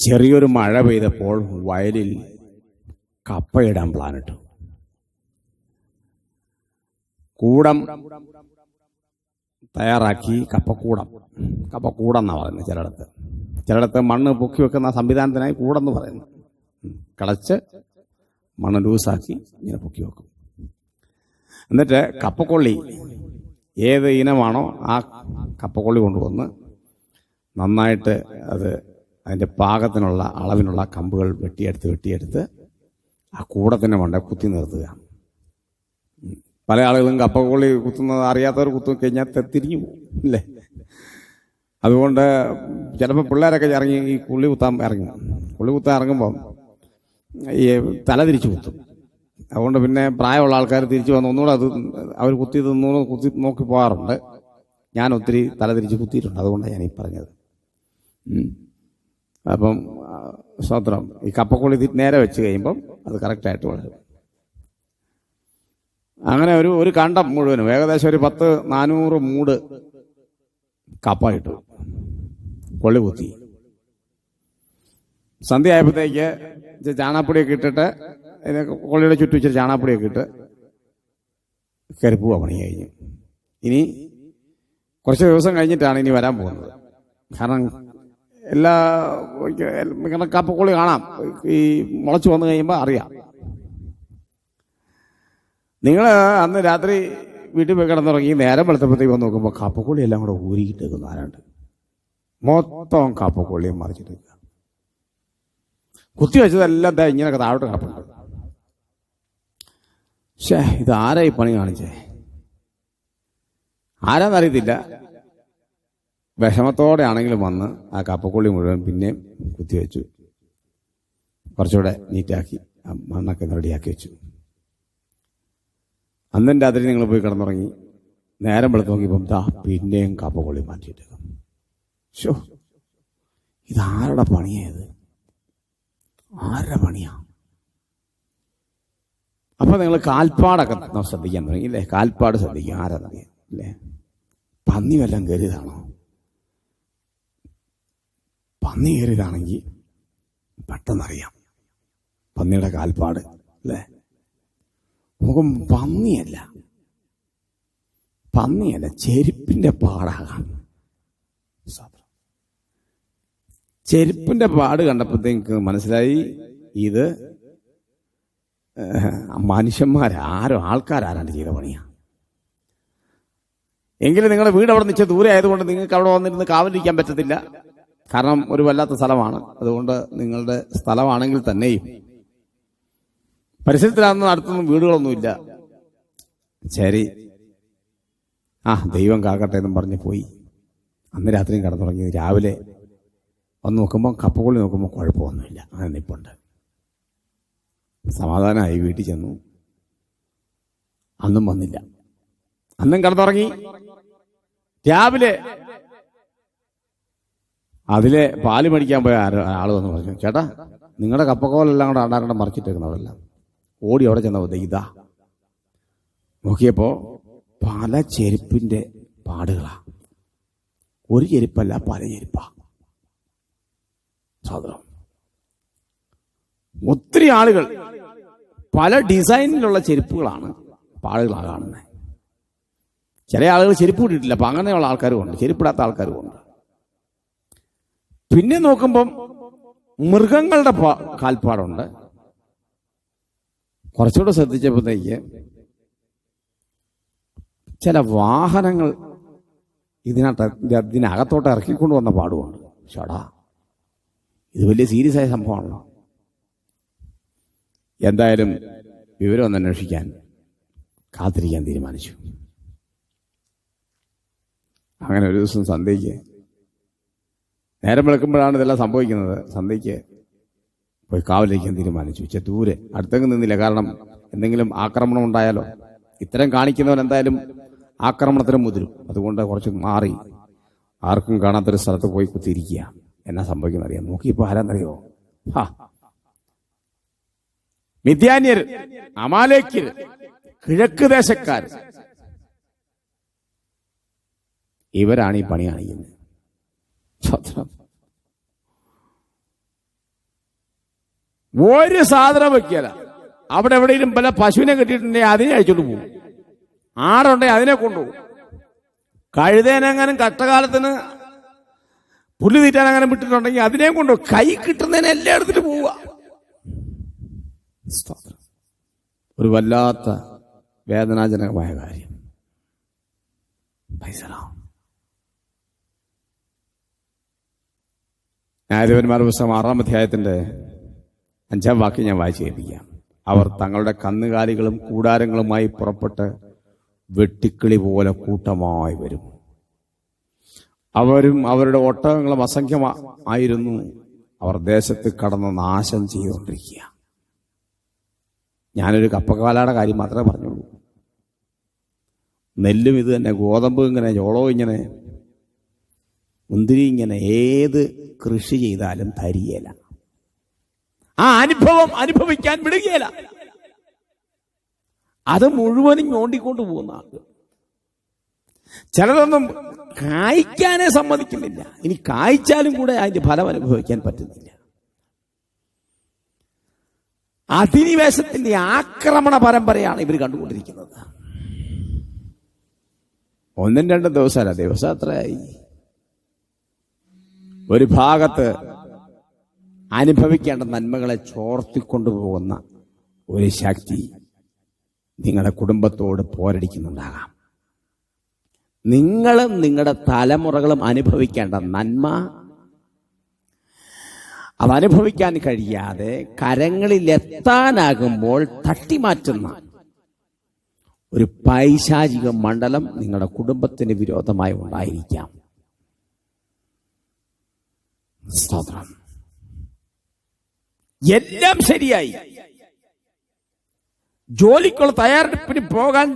ചെറിയൊരു മഴ പെയ്തപ്പോൾ വയലിൽ കപ്പയിടാൻ പ്ലാനിട്ടു. കൂടം തയ്യാറാക്കി. കപ്പക്കൂടം എന്നാണ് പറയുന്നത്. ചിലയിടത്ത് മണ്ണ് പൊക്കി വെക്കുന്ന സംവിധാനത്തിനായി കൂടെന്ന് പറയുന്നു. കിളച്ച് മണ്ണ് ലൂസാക്കി ഇങ്ങനെ പൊക്കി വെക്കും. എന്നിട്ട് കപ്പക്കൊള്ളി ഏത് ഇനമാണോ ആ കപ്പക്കൊള്ളി കൊണ്ടുവന്ന് നന്നായിട്ട് അതിൻ്റെ പാകത്തിനുള്ള അളവിനുള്ള കമ്പുകൾ വെട്ടിയെടുത്ത് ആ കൂടത്തിൻ്റെ മണ്ട കുത്തി നിർത്തുക. പല ആളുകളും കപ്പക്കൊള്ളി കുത്തുന്നത് അറിയാത്തവർ കുത്തി കഴിഞ്ഞാൽ തിരിഞ്ഞു പോകും അല്ലേ. അതുകൊണ്ട് ചിലപ്പോൾ പിള്ളേരൊക്കെ ഇറങ്ങി ഈ കുള്ളി കുത്താൻ ഇറങ്ങുമ്പം ഈ തല തിരിച്ചു കുത്തും. അതുകൊണ്ട് പിന്നെ പ്രായമുള്ള ആൾക്കാർ തിരിച്ചു വന്ന് ഒന്നുകൂടെ അവർ കുത്തി നോക്കി പോകാറുണ്ട്. ഞാൻ ഒത്തിരി തല തിരിച്ച് കുത്തിയിട്ടുണ്ട്. അതുകൊണ്ടാണ് ഞാനീ പറഞ്ഞത്. അപ്പം സ്വത്രം ഈ കപ്പക്കൊള്ളി നേരെ വെച്ച് കഴിയുമ്പം അത് കറക്റ്റായിട്ട് വളരും. അങ്ങനെ ഒരു കണ്ടം മുഴുവനും ഏകദേശം ഒരു 400 മൂട് കപ്പ ഇട്ടു. കൊള്ളി കുത്തി. സന്ധ്യ ആയപ്പോഴത്തേക്ക് ചാണാപ്പൊടിയൊക്കെ ഇട്ടിട്ട് കൊള്ളിയുടെ ചുറ്റും ഇച്ചിരി ചാണാപ്പൊടിയൊക്കെ ഇട്ട് കയറി പോവാ. പണി കഴിഞ്ഞു. ഇനി കുറച്ച് ദിവസം കഴിഞ്ഞിട്ടാണ് ഇനി വരാൻ പോകുന്നത്. കാരണം കപ്പക്കൊള്ളി കാണാം. ഈ മുളച്ചു വന്നു കഴിയുമ്പോൾ അറിയാം. നിങ്ങൾ അന്ന് രാത്രി വീട്ടിൽ പോയി കിടന്നുറങ്ങി നേരം വെളുത്തപ്പോഴത്തേക്ക് വന്ന് നോക്കുമ്പോൾ കപ്പക്കൊള്ളി എല്ലാം കൂടെ ഊരിക്കിട്ടേക്കുന്നു. ആരാണ്ട് മൊത്തം കപ്പക്കൊള്ളിയും മറിച്ചിട്ടേക്കുക. കുത്തി വെച്ചതെല്ലാം ഇങ്ങനെയൊക്കെ താഴോട്ട് കിടപ്പുണ്ട്. ഇതാരാ ഈ പണി കാണിച്ചേ? ആരാന്നറിയത്തില്ല. വിഷമത്തോടെ ആണെങ്കിലും വന്ന് ആ കപ്പക്കൊള്ളി മുഴുവൻ പിന്നെയും കുത്തിവെച്ചു. കുറച്ചുകൂടെ നീറ്റാക്കി മണ്ണൊക്കെ റെഡിയാക്കി വെച്ചു. അന്നും രാത്രി നിങ്ങൾ പോയി കിടന്നുറങ്ങി നേരം വെളുത്ത് നോക്കിയപ്പം പിന്നെയും കപ്പക്കൊള്ളി മാറ്റിയിട്ട് ഇതാരുടെ പണിയായത്? ആരുടെ പണിയാ? അപ്പൊ നിങ്ങൾ കാൽപ്പാടൊക്കെ ശ്രദ്ധിക്കാൻ തുടങ്ങി ഇല്ലേ? കാൽപ്പാട് ശ്രദ്ധിക്കും. ആരാന്നറിയാം അല്ലേ? പന്നി വല്ലതും കയറിയതാണോ? പന്നി കയറിയതാണെങ്കിൽ പെട്ടെന്നറിയാം പന്നിയുടെ കാൽപ്പാട് അല്ലേ. നമുക്ക് പന്നിയല്ല ചെരുപ്പിന്റെ പാടാകാം. ചെരുപ്പിന്റെ പാട് കണ്ടപ്പോഴത്തേക്ക് മനസ്സിലായി ഇത് ആൾക്കാരാരാണ്ട് ചെയ്ത പണിയാ. എങ്കിലും നിങ്ങളുടെ വീട് അവിടെ നിശ്ചയ ദൂരെ ആയതുകൊണ്ട് നിങ്ങൾക്ക് അവിടെ വന്നിരുന്ന് കാവലിരിക്കാൻ പറ്റത്തില്ല. കാരണം ഒരു വല്ലാത്ത സ്ഥലമാണ്. അതുകൊണ്ട് നിങ്ങളുടെ സ്ഥലമാണെങ്കിൽ തന്നെയും പരിസരത്തിലാണെന്ന് അടുത്തൊന്നും വീടുകളൊന്നുമില്ല. ശരി, ദൈവം കാക്കട്ടെ എന്നും പറഞ്ഞ് പോയി. അന്ന് രാത്രിയും കിടന്നുറങ്ങി. രാവിലെ വന്ന് നോക്കുമ്പോൾ കപ്പക്കൊള്ളി നോക്കുമ്പോൾ കുഴപ്പമൊന്നുമില്ല. അങ്ങനെ നിപ്പുണ്ട്. സമാധാനമായി വീട്ടിൽ ചെന്നു. അന്നും വന്നില്ല. അന്നും കിടന്നുറങ്ങി. രാവിലെ അതിലെ പാല് മേടിക്കാൻ പോയ ആള് വന്ന് പറഞ്ഞു, ചേട്ടാ നിങ്ങളുടെ കപ്പക്കോലെല്ലാം കൂടെ അണ്ടാരണ്ട മറിച്ചിട്ടേക്കുന്നതെല്ലാം. ഓടി അവിടെ ചെന്ന ഇതാ നോക്കിയപ്പോ പല ചെരുപ്പിന്റെ പാടുകളാ. ഒരു ചെരുപ്പല്ല, പല ചെരുപ്പാ. സാധനം ഒത്തിരി ആളുകൾ പല ഡിസൈനിലുള്ള ചെരുപ്പുകളാണ് പാടുകളാണ് കാണുന്നത്. ചില ആളുകൾ ചെരുപ്പ് ഇട്ടിട്ടില്ല. അപ്പൊ അങ്ങനെയുള്ള ആൾക്കാരും ഉണ്ട്, ചെരുപ്പിടാത്ത ആൾക്കാരും ഉണ്ട്. പിന്നെ നോക്കുമ്പം മൃഗങ്ങളുടെ കാൽപ്പാടുണ്ട്. കുറച്ചുകൂടെ ശ്രദ്ധിച്ചപ്പോഴത്തേക്ക് ചില വാഹനങ്ങൾ ഇതിനകത്തോട്ട് ഇറക്കിക്കൊണ്ട് വന്ന പാടുമുണ്ട്. ഇത് വലിയ സീരിയസ് ആയ സംഭവമാണല്ലോ. എന്തായാലും വിവരം ഒന്ന് അന്വേഷിക്കാൻ കാത്തിരിക്കാൻ തീരുമാനിച്ചു. അങ്ങനെ ഒരു ദിവസം സന്ധ്യയ്ക്ക് നേരം വിളക്കുമ്പോഴാണ് ഇതെല്ലാം സംഭവിക്കുന്നത്. സന്ധ്യയ്ക്ക് പോയി കാവലിരിക്കാൻ തീരുമാനിച്ചു. ദൂരെ അടുത്തേക്ക് നിന്നില്ല. കാരണം എന്തെങ്കിലും ആക്രമണം ഉണ്ടായാലോ. ഇത്തരം കാണിക്കുന്നവൻ എന്തായാലും ആക്രമണത്തിന് മുതിരും. അതുകൊണ്ട് കുറച്ച് മാറി ആർക്കും കാണാത്തൊരു സ്ഥലത്ത് പോയി കുത്തിയിരിക്കുക. എന്നാ സംഭവിക്കുന്ന അറിയാം. നോക്കിയപ്പോ ആരാന്നറിയോ? മിദ്യാന്യർ, അമാലേക്യർ, കിഴക്ക് ദേശക്കാർ, ഇവരാണ് ഈ പണി കാണിക്കുന്നത്. ഒരു സാധനം വെക്കിയല്ല. അവിടെ എവിടെയെങ്കിലും പല പശുവിനെ കെട്ടിയിട്ടുണ്ടെങ്കിൽ അതിനെ അഴിച്ചോണ്ട് പോകും. ആടുണ്ടെങ്കിൽ അതിനെ കൊണ്ടുപോകും. കഴുതേനെങ്ങാനും കഷ്ടകാലത്തിന് പുല്ല് തീറ്റാനങ്ങനെ വിട്ടിട്ടുണ്ടെങ്കിൽ അതിനെ കൊണ്ടുപോകും. കൈ കിട്ടുന്നതിനെ എല്ലാം എടുത്തിട്ട് പോവുക. ഒരു വല്ലാത്ത വേദനാജനകമായ കാര്യം. ന്യായാധിപന്മാരുടെ പുസ്തകം 6-ാം അധ്യായത്തിന്റെ 5-ാം വാക്യം ഞാൻ വായിച്ചു കേൾപ്പിക്കാം. അവർ തങ്ങളുടെ കന്നുകാലികളും കൂടാരങ്ങളുമായി പുറപ്പെട്ട് വെട്ടിക്കിളി പോലെ കൂട്ടമായി വരും. അവരും അവരുടെ ഒട്ടകങ്ങളും അസംഖ്യമായിരുന്നു. അവർ ദേശത്ത് കടന്ന് നാശം ചെയ്തുകൊണ്ടിരിക്കുക. ഞാനൊരു കപ്പക്കാലയുടെ കാര്യം മാത്രമേ പറഞ്ഞുള്ളൂ. നെല്ലും ഇത് തന്നെ, ഗോതമ്പ് ഇങ്ങനെ, ചോളവും ഇങ്ങനെ, മുന്തിരി ഇങ്ങനെ, ഏത് കൃഷി ചെയ്താലും തരികയില്ല. ആ അനുഭവം അനുഭവിക്കാൻ വിടുകയില്ല. അത് മുഴുവനും ഞോണ്ടിക്കൊണ്ട് പോകുന്ന ആൾക്ക്. ചിലതൊന്നും കായ്ക്കാനേ സമ്മതിക്കുന്നില്ല. ഇനി കായ്ച്ചാലും കൂടെ അതിന്റെ ഫലം അനുഭവിക്കാൻ പറ്റുന്നില്ല. അധിനിവേശത്തിന്റെ ആക്രമണ പരമ്പരയാണ് ഇവർ കണ്ടുകൊണ്ടിരിക്കുന്നത്. 1-2 ദിവസമല്ല, ദിവസം എത്രയായി? ഒരു ഭാഗത്ത് അനുഭവിക്കേണ്ട നന്മകളെ ചോർത്തിക്കൊണ്ടുപോകുന്ന ഒരു ശക്തി നിങ്ങളുടെ കുടുംബത്തോട് പോരടിക്കുന്നുണ്ടാകാം. നിങ്ങളും നിങ്ങളുടെ തലമുറകളും അനുഭവിക്കേണ്ട നന്മ അതനുഭവിക്കാൻ കഴിയാതെ കരങ്ങളിലെത്താനാകുമ്പോൾ തട്ടിമാറ്റുന്ന ഒരു പൈശാചിക മണ്ഡലം നിങ്ങളുടെ കുടുംബത്തിന് വിരോധമായി ഉണ്ടായിരിക്കാം. സ്തോത്രം. എല്ലാം ശരിയായി, ജോലിക്കുള്ള തയ്യാറെടുപ്പിന് പോകാൻ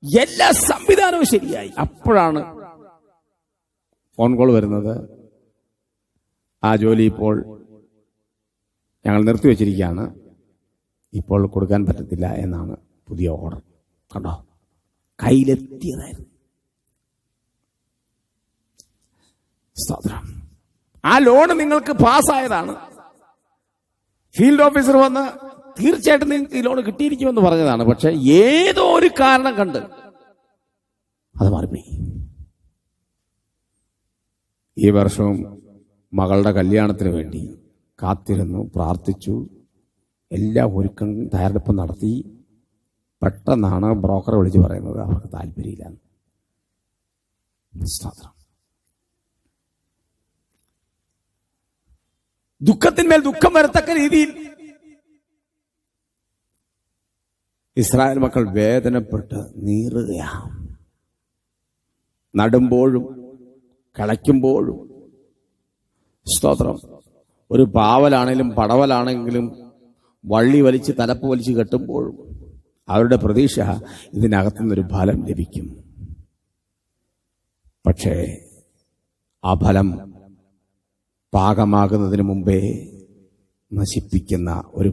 എല്ലാ സംവിധാനവും ശരിയായി. അപ്പോഴാണ് ഫോൺ കോൾ വരുന്നത്. ആ ജോലി ഇപ്പോൾ ഞങ്ങൾ നിർത്തിവെച്ചിരിക്കുകയാണ്, ഇപ്പോൾ കൊടുക്കാൻ പറ്റത്തില്ല എന്നാണ് പുതിയ ഓർഡർ. കണ്ടോ, കയ്യിലെത്തിയതായിരുന്നു. സ്തോത്രം. ആ ലോണ് നിങ്ങൾക്ക് പാസ്സായതാണ്. ഫീൽഡ് ഓഫീസർ വന്ന് തീർച്ചയായിട്ടും നിങ്ങൾക്ക് ഈ ലോൺ കിട്ടിയിരിക്കുമെന്ന് പറഞ്ഞതാണ്. പക്ഷെ ഏതോ ഒരു കാരണം കണ്ട് അത് മാറിപ്പോയി. ഈ വർഷവും മകളുടെ കല്യാണത്തിന് വേണ്ടി കാത്തിരുന്നു, പ്രാർത്ഥിച്ചു, എല്ലാ ഒരുക്കങ്ങളും തയ്യാറെടുപ്പും നടത്തി. പെട്ടെന്നാണ് ബ്രോക്കറെ വിളിച്ച് പറയുന്നത് അവർക്ക് താല്പര്യമില്ല. ദുഃഖത്തിന്മേൽ ദുഃഖം വരത്തക്ക രീതിയിൽ ഇസ്രായേൽ മക്കൾ വേദനപ്പെട്ട് നീറുകയാണ്. നടുമ്പോഴും കളയ്ക്കുമ്പോഴും. സ്തോത്രം. ഒരു പാവലാണെങ്കിലും പടവലാണെങ്കിലും വള്ളി വലിച്ച് തലപ്പ് വലിച്ച് കെട്ടുമ്പോഴും അവരുടെ പ്രതീക്ഷ ഇതിനകത്തുനിന്നൊരു ഫലം ലഭിക്കും. പക്ഷേ ആ ഫലം പാകമാകുന്നതിന് മുമ്പേ നശിപ്പിക്കുന്ന ഒരു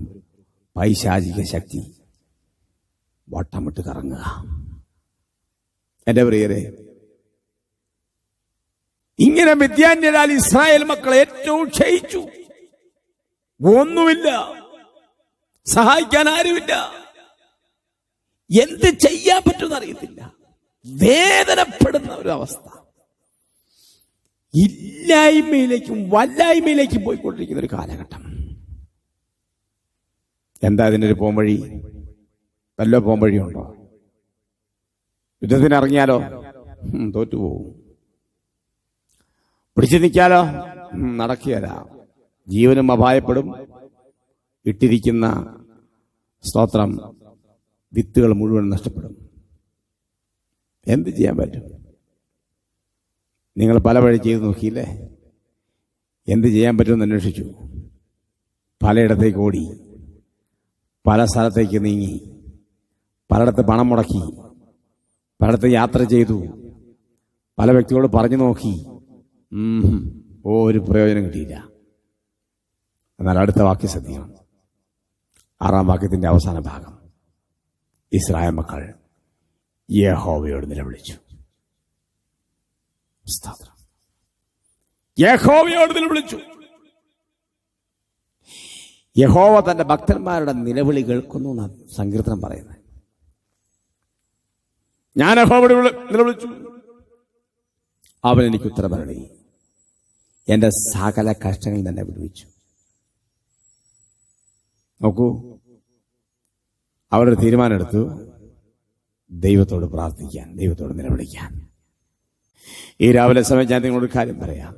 പൈശാചിക ശക്തി വട്ടമിട്ട് കറങ്ങുക. എന്റെ പ്രിയരെ, ഇങ്ങനെ മിദ്യാന്യരാൽ ഇസ്രായേൽ മക്കൾ ഏറ്റവും ക്ഷയിച്ചു. ഒന്നുമില്ല, സഹായിക്കാൻ ആരുമില്ല, എന്ത് ചെയ്യാൻ പറ്റുമെന്ന് അറിയത്തില്ല. വേദനപ്പെടുന്ന ഒരു അവസ്ഥ, ഇല്ലായ്മയിലേക്കും വല്ലായ്മയിലേക്കും പോയിക്കൊണ്ടിരിക്കുന്ന ഒരു കാലഘട്ടം. എന്താ ഇതിനൊരു പോംവഴി? വല്ല പോംവഴിയുണ്ടോ? യുദ്ധത്തിന് ഇറങ്ങിയാലോ തോറ്റുപോകും. പിടിച്ചു നിൽക്കാലോ നടക്കുകയല്ല, ജീവനും അപായപ്പെടും. ഇട്ടിരിക്കുന്ന സ്തോത്രം വിത്തുകൾ മുഴുവൻ നഷ്ടപ്പെടും. എന്ത് ചെയ്യാൻ പറ്റും? നിങ്ങൾ പല വഴി ചെയ്ത് നോക്കിയില്ലേ? എന്ത് ചെയ്യാൻ പറ്റുമെന്ന് അന്വേഷിച്ചു, പലയിടത്തേക്ക് ഓടി, പല സ്ഥലത്തേക്ക് നീങ്ങി, പലയിടത്ത് പണം മുടക്കി, പലയിടത്ത് യാത്ര ചെയ്തു, പല വ്യക്തികളോട് പറഞ്ഞു നോക്കി. ഒരു പ്രയോജനം കിട്ടിയില്ല. എന്നാൽ അടുത്ത വാക്യം ശ്രദ്ധിക്കണം. 6-ാം വാക്യത്തിന്റെ അവസാന ഭാഗം. ഇസ്രായേൽ മക്കൾ യഹോവയോട് നിലവിളിച്ചു. യഹോവയോട് നിലവിളിച്ചു. യഹോവ തന്റെ ഭക്തന്മാരുടെ നിലവിളി കേൾക്കുന്നു എന്നാണ് സങ്കീർത്തനം പറയുന്നത്. ഞാൻ യഹോവയോട് നിലവിളിച്ചു, അവൻ എനിക്ക് ഉത്തരമരുളി, എന്റെ സകല കഷ്ടങ്ങളിൽ തന്നെ വിടുവിച്ചു. നോക്കൂ, അവരൊരു തീരുമാനമെടുത്തു, ദൈവത്തോട് പ്രാർത്ഥിക്കാൻ, ദൈവത്തോട് നിലവിളിക്കാൻ. ഈ രാവിലെ സമയം ഞാൻ നിങ്ങളോട് കാര്യം പറയാം.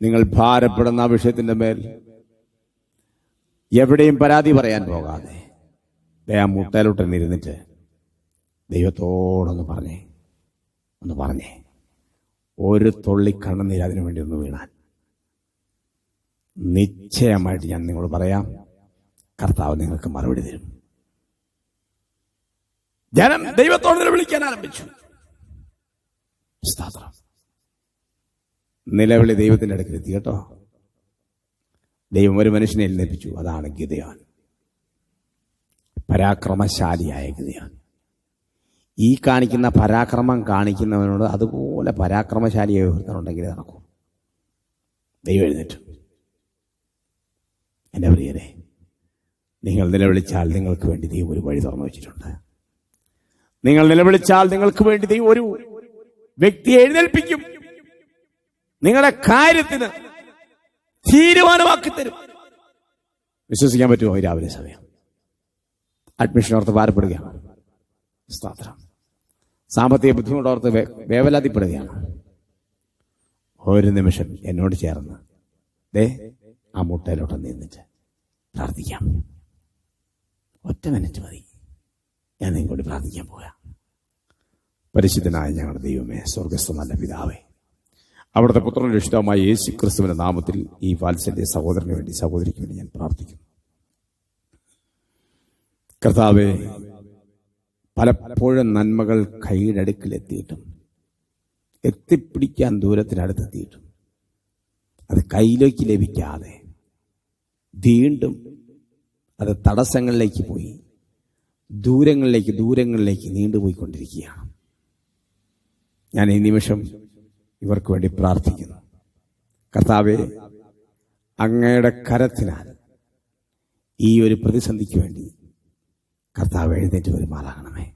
നിങ്ങൾ ഭാരപ്പെടുന്ന ആ വിഷയത്തിന്റെ മേൽ എവിടെയും പരാതി പറയാൻ പോകാതെ ആ മുട്ടയിലോട്ടിരുന്നിട്ട് ദൈവത്തോടൊന്ന് പറഞ്ഞേ ഒരു തുള്ളി കണ്ണുനീര് അതിനു വേണ്ടി ഒന്ന് വീണാൽ നിശ്ചയമായിട്ട് ഞാൻ നിങ്ങളോട് പറയാം, കർത്താവ് നിങ്ങൾക്ക് മറുപടി തരും. ജനം ദൈവത്തോട് നിലവിളിക്കാൻ ആരംഭിച്ചു. സ്തോത്രം. നിലവിളി ദൈവത്തിന്റെ അടുക്കൽ എത്തി കേട്ടോ. ദൈവം ഒരു മനുഷ്യനെ എഴുന്നേൽപ്പിച്ചു. അതാണ് ഗിദെയോൻ, പരാക്രമശാലിയായ ഗിദെയോൻ. ഈ കാണിക്കുന്ന പരാക്രമം കാണിക്കുന്നവനോട് അതുപോലെ പരാക്രമശാലിയായ ഒരുത്തനുണ്ടെങ്കിൽ നടക്കും. ദൈവം എഴുന്നേറ്റു. എൻ്റെ പ്രിയരെ, നിങ്ങൾ നിലവിളിച്ചാൽ നിങ്ങൾക്ക് വേണ്ടി ദൈവം ഒരു വഴി തുറന്നു വെച്ചിട്ടുണ്ട്. നിങ്ങൾ നിലവിളിച്ചാൽ നിങ്ങൾക്ക് വേണ്ടി ദൈവം ഒരു വ്യക്തിയെ എഴുന്നേൽപ്പിക്കും. നിങ്ങളുടെ കാര്യത്തിന് തീരുമാനമാക്കി തരും. വിശ്വസിക്കാൻ പറ്റുമോ? ഈ രാവിലെ സമയം അഡ്മിഷൻ ഓർത്ത് ഭാരപ്പെടുകയാണ്. സ്തോത്രം. സാമ്പത്തിക ബുദ്ധിമുട്ടോർത്ത് വേവലാതിപ്പെടുകയാണ്. ഒരു നിമിഷം എന്നോട് ചേർന്ന് ആ മുട്ടയിലോട്ട് നിന്നിട്ട് പ്രാർത്ഥിക്കാം. ഒറ്റ മിനിറ്റ് മതി. ഞാൻ നിങ്ങളോട് പ്രാർത്ഥിക്കാൻ പോകാം. പരിശുദ്ധനായ ഞങ്ങളുടെ ദൈവമേ, സ്വർഗസ്ഥ നല്ല പിതാവേ, അവിടുത്തെ പുത്രന്റെ ഇഷ്ടമായ യേശു ക്രിസ്തുവിന്റെ നാമത്തിൽ ഈ വാത്സല്യ സഹോദരന് വേണ്ടി, സഹോദരിക്ക് വേണ്ടി ഞാൻ പ്രാർത്ഥിക്കുന്നു. കർത്താവേ, പലപ്പോഴും നന്മകൾ കൈയുടെ അടുക്കിലെത്തിയിട്ടും എത്തിപ്പിടിക്കാൻ ദൂരത്തിനടുത്തെത്തിയിട്ടും അത് കയ്യിലേക്ക് ലഭിക്കാതെ വീണ്ടും അത് തടസ്സങ്ങളിലേക്ക് പോയി ദൂരങ്ങളിലേക്ക് നീണ്ടുപോയിക്കൊണ്ടിരിക്കുകയാണ്. ഞാൻ ഈ നിമിഷം ഇവർക്ക് വേണ്ടി പ്രാർത്ഥിക്കുന്നു. കർത്താവേ, അങ്ങയുടെ കരത്തിനാൽ ഈ ഒരു പ്രതിസന്ധിക്ക് വേണ്ടി കർത്താവ് എഴുന്നേറ്റ് വരുമാറാകണമേ.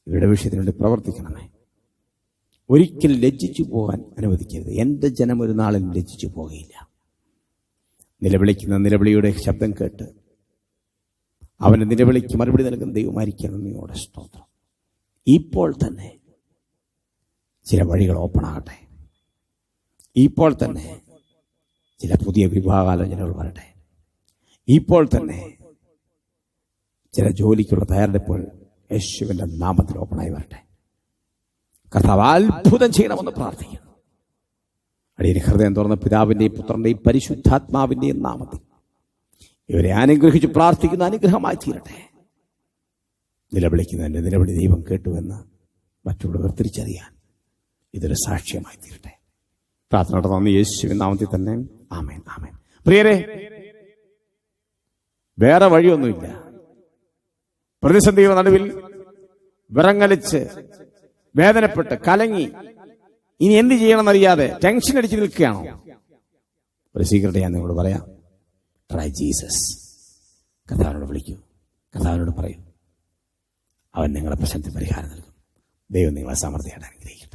ഇവരുടെ വിഷയത്തിന് വേണ്ടി പ്രവർത്തിക്കണമേ. ഒരിക്കലും ലജ്ജിച്ചു പോകാൻ അനുവദിക്കരുത്. എൻ്റെ ജനം ഒരു നാളിൽ ലജ്ജിച്ചു പോകുകയില്ല. നിലവിളിക്കുന്ന നിലവിളിയുടെ ശബ്ദം കേട്ട് അവൻ്റെ നിലവിളിക്ക് മറുപടി നൽകുന്ന ദൈവമായിരിക്കണം. നിങ്ങളുടെ സ്തോത്രം. ഇപ്പോൾ തന്നെ ചില വഴികൾ ഓപ്പൺ ആകട്ടെ. ഇപ്പോൾ തന്നെ ചില പുതിയ വിവാഹാലോചനകൾ വരട്ടെ. ഇപ്പോൾ തന്നെ ചില ജോലിക്കുള്ള തയ്യാറെടുപ്പുകൾ യേശുവിന്റെ നാമത്തിൽ ഓപ്പണായി വരട്ടെ. കർത്താവ് അത്ഭുതം ചെയ്യണമെന്ന് പ്രാർത്ഥിക്കുന്നു. അടിയന് ഹൃദയം തുറന്ന പിതാവിന്റെയും പുത്രന്റെയും പരിശുദ്ധാത്മാവിന്റെയും നാമത്തിൽ ഇവരെ അനുഗ്രഹിച്ച് പ്രാർത്ഥിക്കുന്ന അനുഗ്രഹമായി തീരട്ടെ. നിലവിളിക്കുന്നതിന്റെ നിലവിളി ദൈവം കേട്ടുവെന്ന് മറ്റുള്ളവർ തിരിച്ചറിയാൻ ഇതൊരു സാക്ഷ്യമായി തീരട്ടെ. പ്രാർത്ഥനയുടെ നന്ദി യേശുവിൻ നാമത്തിൽ തന്നെ. ആമേൻ, ആമേൻ. പ്രിയരെ, വേറെ വഴിയൊന്നുമില്ല. പ്രതിസന്ധിയുടെ നടുവിൽ വിറങ്ങലിച്ച് വേദനപ്പെട്ട് കലങ്ങി ഇനി എന്ത് ചെയ്യണമെന്നറിയാതെ ടെൻഷൻ അടിച്ച് നിൽക്കുകയാണോ? ഒരു സീക്രട്ട് ഞാൻ നിങ്ങളോട് പറയാം. Try Jesus. കർത്താവിനോട് വിളിക്കൂ, കർത്താവിനോട് പറയൂ. അവൻ നിങ്ങളുടെ പ്രശ്നത്തിന് പരിഹാരം നൽകും. ദൈവം നിങ്ങളെ സമൃദ്ധിയായിട്ട് അനുഗ്രഹിക്കും.